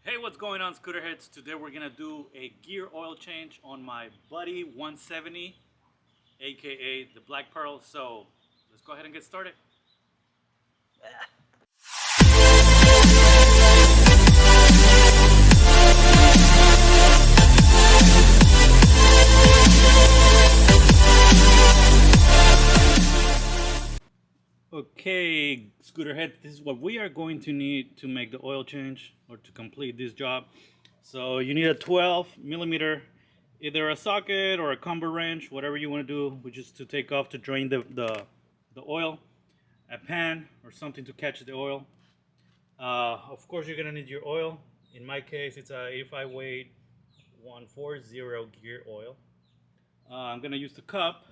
Hey, what's going on, Scooterheads? Today we're gonna do a gear oil change on my Buddy 170, aka the Black Pearl. So let's go ahead and get started. Okay, Scooterhead, this is what we are going to need to make the oil change or to complete this job. So you need a 12 millimeter, either a socket or a combo wrench, whatever you want to do, which is to take off to drain the oil, a pan or something to catch the oil. Of course, you're gonna need your oil. In my case, it's a 85 weight 140 gear oil. I'm gonna use the cup.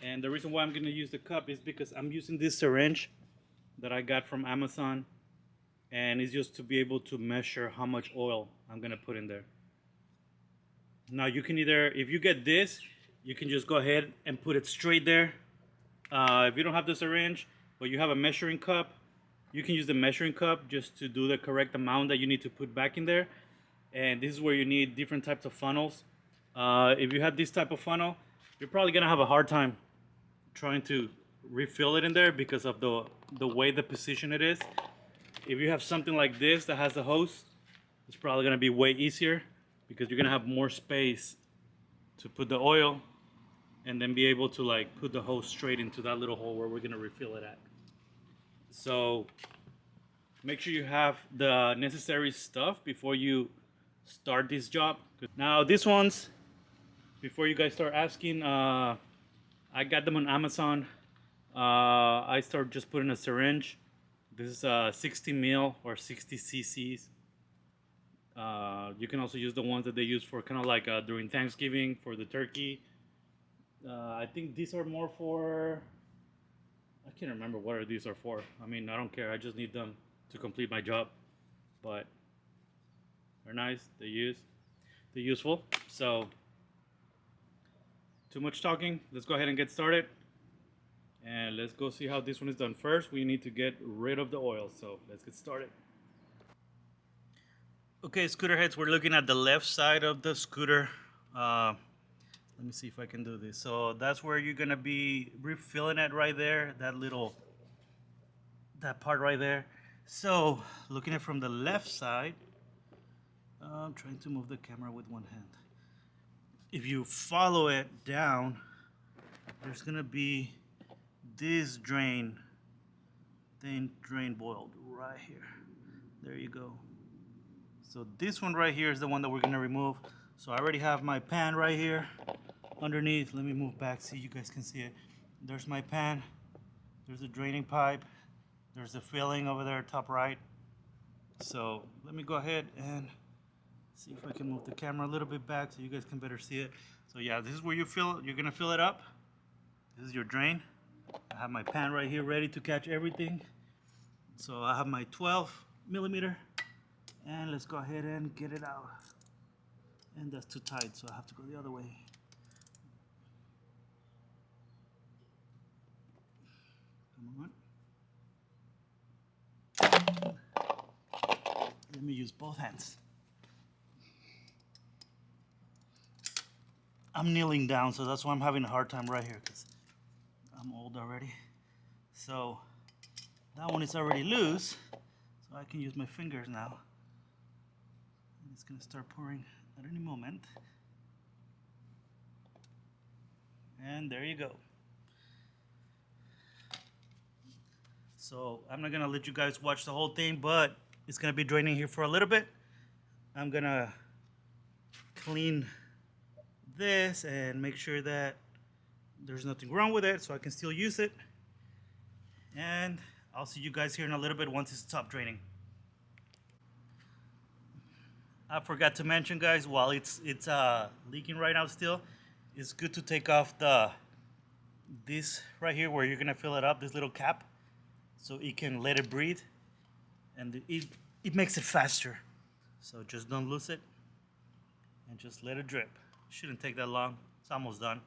And the reason why I'm going to use the cup is because I'm using this syringe that I got from Amazon, and it's just to be able to measure how much oil I'm going to put in there. Now you can either, if you get this, you can just go ahead and put it straight there. If you don't have the syringe, but you have a measuring cup, you can use the measuring cup just to do the correct amount that you need to put back in there. And this is where you need different types of funnels. If you have this type of funnel, you're probably gonna have a hard time trying to refill it in there because of the way the position it is. If you have something like this that has a hose, it's probably gonna be way easier because you're gonna have more space to put the oil and then be able to like put the hose straight into that little hole where we're gonna refill it at. So make sure you have the necessary stuff before you start this job. Now these ones, before you guys start asking, I got them on Amazon. I started just putting a syringe. This is 60 mil or 60 cc's. You can also use the ones that they use for kind of like during Thanksgiving for the turkey. I think these are more for, I can't remember what these are for. I mean, I don't care. I just need them to complete my job. But they're nice. They're useful. So too much talking. Let's go ahead and get started. And let's go see how this one is done. First, we need to get rid of the oil. So let's get started. Okay, Scooterheads, we're looking at the left side of the scooter. Let me see if I can do this. So that's where you're gonna be refilling it right there. That part right there. So looking at it from the left side, I'm trying to move the camera with one hand. If you follow it down, there's gonna be this thin drain boiled right here. There you go. So this one right here is the one that we're gonna remove. So I already have my pan right here underneath. Let me move back so you guys can see it. There's my pan. There's a draining pipe. There's the filling over there, top right. So let me go ahead and see if I can move the camera a little bit back so you guys can better see it. So yeah, this is where you're gonna fill it up. This is your drain. I have my pan right here ready to catch everything. So I have my 12 millimeter, and let's go ahead and get it out. And that's too tight, so I have to go the other way. Come on. Let me use both hands. I'm kneeling down, so that's why I'm having a hard time right here, because I'm old already. So that one is already loose, so I can use my fingers now. And it's gonna start pouring at any moment. And there you go. So I'm not gonna let you guys watch the whole thing, but it's gonna be draining here for a little bit. I'm gonna clean this and make sure that there's nothing wrong with it so I can still use it. And I'll see you guys here in a little bit once it's stopped draining. I forgot to mention, guys, while it's leaking right now still, it's good to take off this right here where you're gonna fill it up, this little cap, so it can let it breathe, and it makes it faster. So just don't lose it and just let it drip. Shouldn't take that long. It's almost done.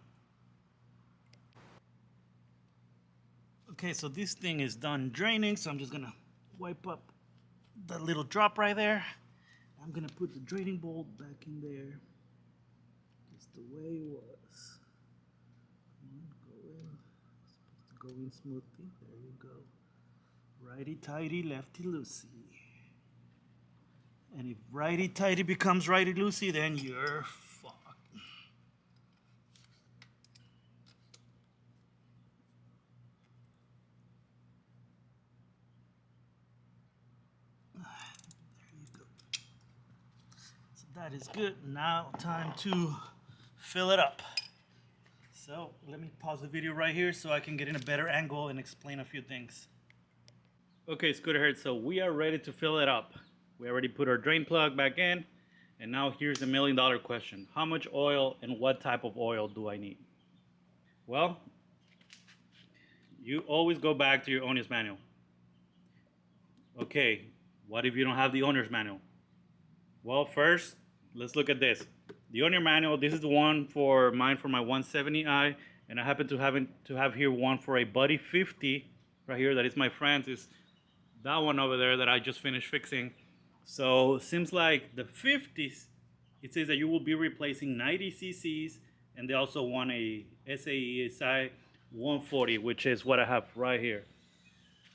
Okay, so this thing is done draining, so I'm just gonna wipe up that little drop right there. I'm gonna put the draining bolt back in there. Just the way it was. Go in. Supposed to go in smoothly. There you go. Righty tighty, lefty loosey. And if righty tighty becomes righty loosey, then you're fucked. There you go. So that is good. Now time to fill it up. So let me pause the video right here so I can get in a better angle and explain a few things. Okay, Scooterheads, so we are ready to fill it up. We already put our drain plug back in, and now here's the $1,000,000 question. How much oil and what type of oil do I need? Well, you always go back to your owner's manual. Okay, what if you don't have the owner's manual? Well, first, let's look at this. The owner manual, this is the one for mine for my 170i, and I happen to have here one for a Buddy 50 right here. That is my friend's. Is that one over there that I just finished fixing. So seems like the 50s, it says that you will be replacing 90 cc's, and they also want a SAE 140, which is what I have right here.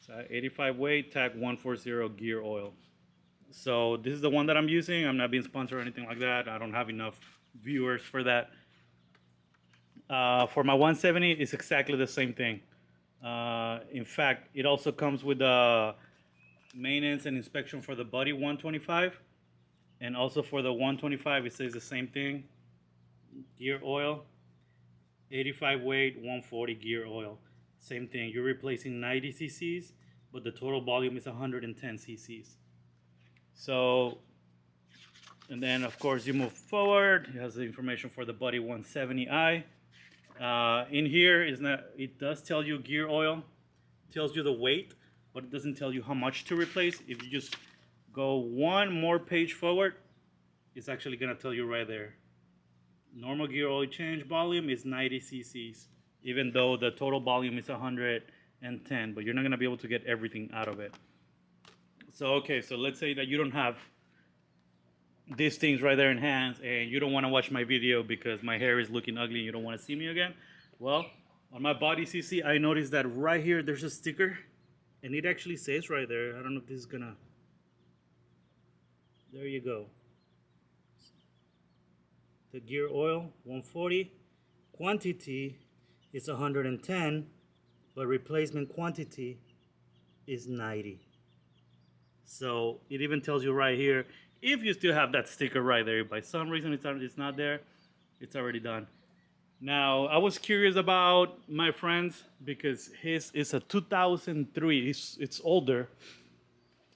So 85 weight, tag 140 gear oil. So this is the one that I'm using. I'm not being sponsored or anything like that. I don't have enough viewers for that. For my 170, it's exactly the same thing. In fact, it also comes with a maintenance and inspection for the Buddy 125, and also for the 125 it says the same thing. Gear oil, 85 weight, 140 gear oil, same thing. You're replacing 90 cc's, but the total volume is 110 cc's. So, and then of course you move forward. It has the information for the Buddy 170i. In here is not, it does tell you gear oil, tells you the weight, but it doesn't tell you how much to replace. If you just go one more page forward, it's actually gonna tell you right there. Normal gear oil change volume is 90 cc's, even though the total volume is 110, but you're not gonna be able to get everything out of it. So okay, so let's say that you don't have these things right there in hands, and you don't wanna watch my video because my hair is looking ugly and you don't wanna see me again. Well, on my body CC, I noticed that right here there's a sticker. And it actually says right there, I don't know if this is gonna, there you go. The gear oil, 140. Quantity is 110, but replacement quantity is 90. So it even tells you right here, if you still have that sticker right there, if by some reason it's not there, it's already done. Now, I was curious about my friend's because his is a 2003. It's older.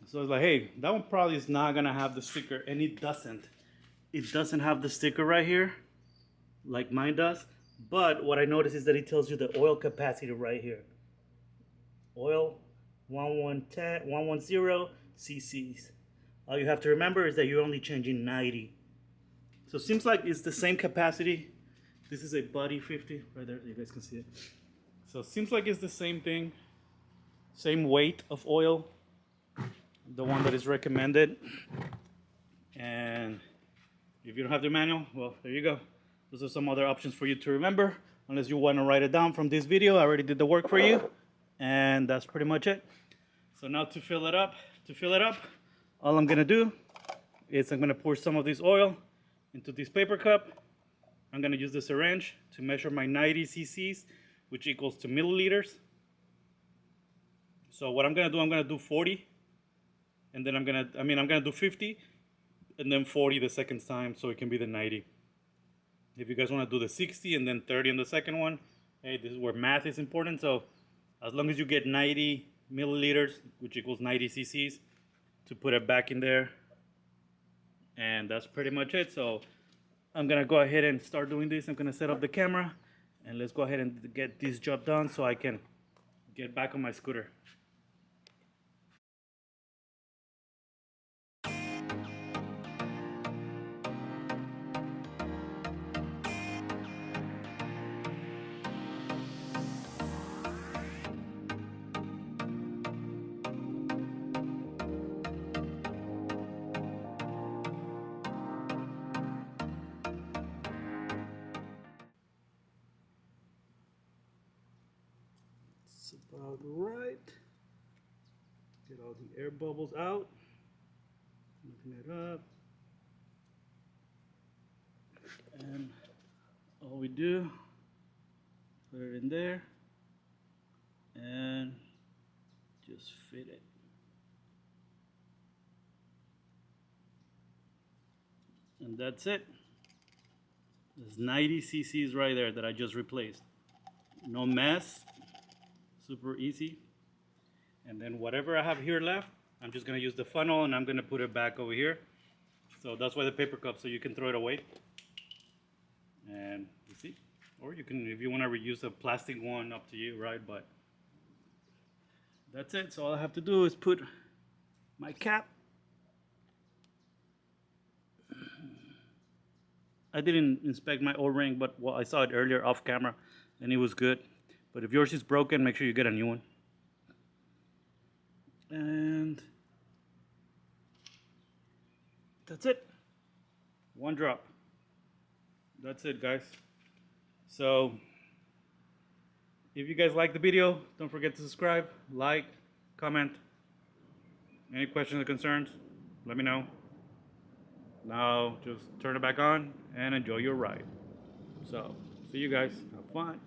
So I was like, hey, that one probably is not going to have the sticker. And it doesn't. It doesn't have the sticker right here like mine does. But what I noticed is that it tells you the oil capacity right here. Oil 110 cc's. All you have to remember is that you're only changing 90. So it seems like it's the same capacity. This is a Buddy 50 right there, you guys can see it. So it seems like it's the same thing, same weight of oil, the one that is recommended. And if you don't have the manual, well, there you go. Those are some other options for you to remember, unless you want to write it down from this video. I already did the work for you, and that's pretty much it. So now to fill it up, all I'm gonna do is I'm gonna pour some of this oil into this paper cup. I'm gonna use the syringe to measure my 90 cc's, which equals to milliliters. So what I'm gonna do 40, and then I'm gonna do 50, and then 40 the second time, so it can be the 90. If you guys wanna do the 60 and then 30 on the second one, hey, this is where math is important. So as long as you get 90 milliliters, which equals 90 cc's, to put it back in there, and that's pretty much it. So I'm gonna go ahead and start doing this. I'm gonna set up the camera, and let's go ahead and get this job done so I can get back on my scooter. bubbles out. Open it up. And all we do, put it in there and just fit it. And that's it. There's 90 cc's right there that I just replaced. No mess, super easy. And then whatever I have here left, I'm just gonna use the funnel and I'm gonna put it back over here. So that's why the paper cup, so you can throw it away. And you see, or you can, if you wanna reuse a plastic one, up to you, right? But that's it. So all I have to do is put my cap. I didn't inspect my O-ring, but well, I saw it earlier off camera and it was good. But if yours is broken, make sure you get a new one. And that's it. One drop. That's it, guys. So if you guys like the video, don't forget to subscribe, like, comment. Any questions or concerns, let me know. Now just turn it back on and enjoy your ride. So see you guys. Have fun.